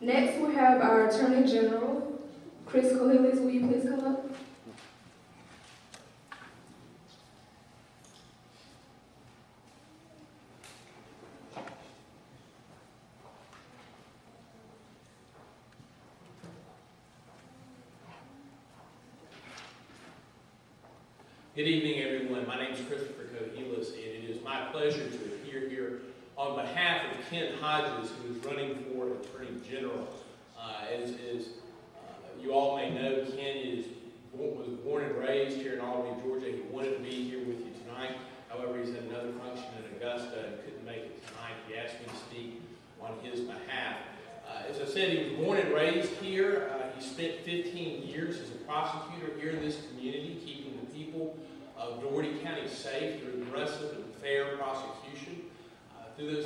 Next, we'll have our Attorney General, Chris Cohilis. Will you please come up? Good evening, everyone. My name is Christopher Cohilis, and it is my pleasure to appear here on behalf of Ken Hodges, who is running for Attorney General. As you all may know, Ken was born and raised here in Albany, Georgia. He wanted to be here with you tonight. However, he's had another function in Augusta and couldn't make it tonight. He asked me to speak on his behalf. As I said, he was born and raised here. He spent 15 years as a prosecutor here in this community, keeping the people of Dougherty County safe through aggressive and fair prosecution. Through those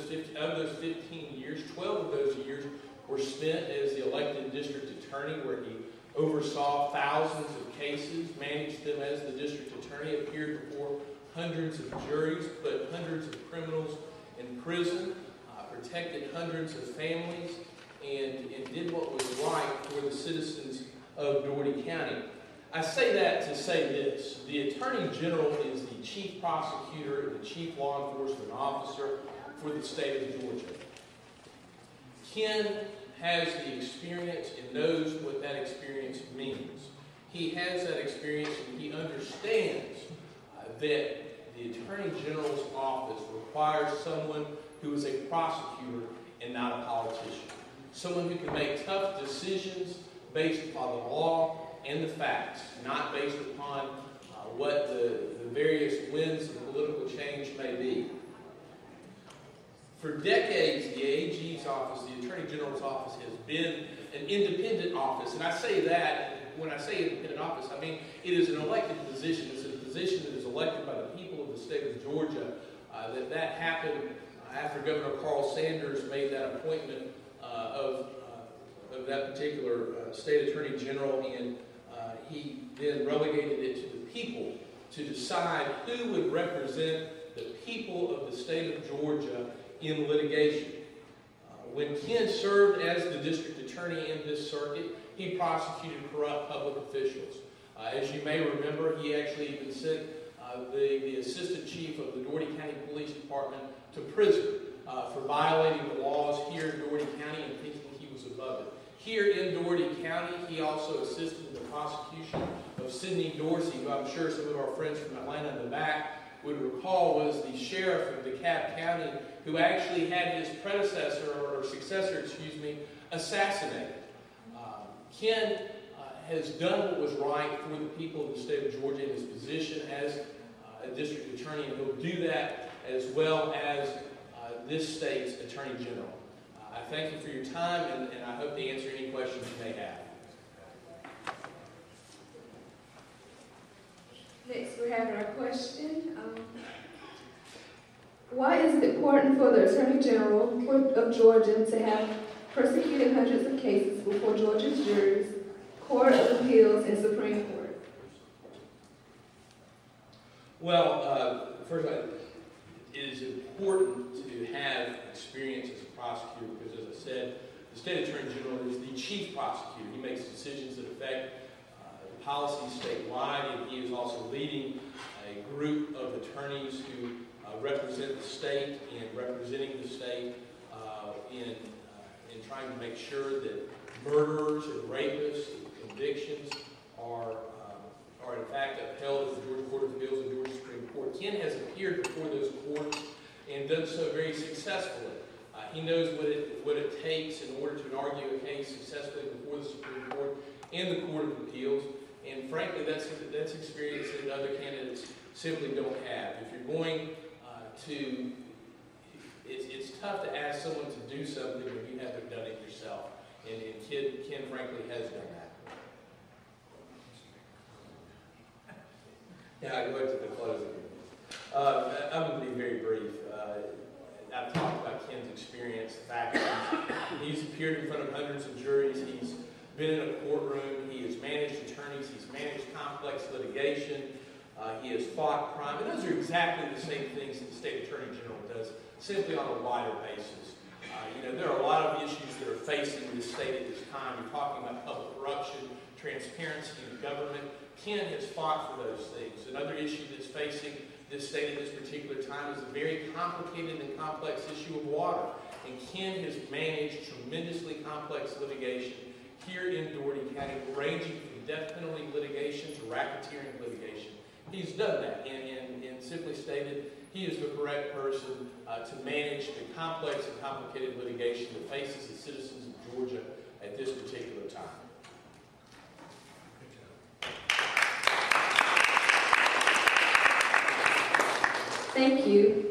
15 years, 12 of those years were spent as the elected district attorney, where he oversaw thousands of cases, managed them as the district attorney, appeared before hundreds of juries, put hundreds of criminals in prison, protected hundreds of families, and did what was right for the citizens of Dougherty County. I say that to say this: the Attorney General is the chief prosecutor and the chief law enforcement officer for the state of Georgia. Ken has the experience and knows what that experience means. He has that experience, and he understands that the Attorney General's office requires someone who is a prosecutor and not a politician. Someone who can make tough decisions based upon the law and the facts, not based upon what the various winds of political change may be. For decades, the AG's office, the Attorney General's office, has been an independent office. And I say that, when I say independent office, I mean it is an elected position. It's a position that is elected by the people of the state of Georgia. That happened after Governor Carl Sanders made that appointment of that particular state attorney general, and he then relegated it to the people to decide who would represent the people of the state of Georgia in litigation. When Ken served as the district attorney in this circuit, he prosecuted corrupt public officials. As you may remember, he actually even sent the assistant chief of the Dougherty County Police Department to prison for violating the laws here in Dougherty County and thinking he was above it. Here in Dougherty County, he also assisted in the prosecution of Sidney Dorsey, who I'm sure some of our friends from Atlanta in the back would recall was the sheriff of DeKalb County, who actually had his predecessor, or successor, assassinated. Ken has done what was right for the people of the state of Georgia in his position as a district attorney, and he'll do that as well as this state's Attorney General. I thank you for your time, and I hope to answer any questions you may have. Next, we have our question. Why is it important for the Attorney General of Georgia to have prosecuted hundreds of cases before Georgia's juries, Court of Appeals, and Supreme Court? Well, first of all, it is important to have experience as a prosecutor because, as I said, the state attorney general is the chief prosecutor. He makes decisions that affect policy statewide, and he is also leading a group of attorneys who represent the state and representing the state in trying to make sure that murderers and rapists and convictions are in fact upheld at the Georgia Court of Appeals and Georgia Supreme Court. Ken has appeared before those courts and done so very successfully. He knows what it takes in order to argue a case successfully before the Supreme Court and the Court of Appeals. And frankly, that's experience that other candidates simply don't have. If you're going to, it's tough to ask someone to do something when you haven't done it yourself. And Ken frankly has done that. Yeah, I go back to the closing. I'm going to be very brief. I've talked about Ken's experience, the fact that he's appeared in front of hundreds of juries. He's been in a courtroom. He has managed attorneys. He's managed complex litigation. He has fought crime. And those are exactly the same things that the state attorney general does, simply on a wider basis. There are a lot of issues that are facing this state at this time. You're talking about public corruption, transparency in government. Ken has fought for those things. Another issue that's facing this state at this particular time is a very complicated and complex issue of water. And Ken has managed tremendously complex litigation here in Dougherty County, ranging from death penalty litigation to racketeering litigation. He's done that, and simply stated, he is the correct person to manage the complex and complicated litigation that faces the citizens of Georgia at this particular time. Thank you.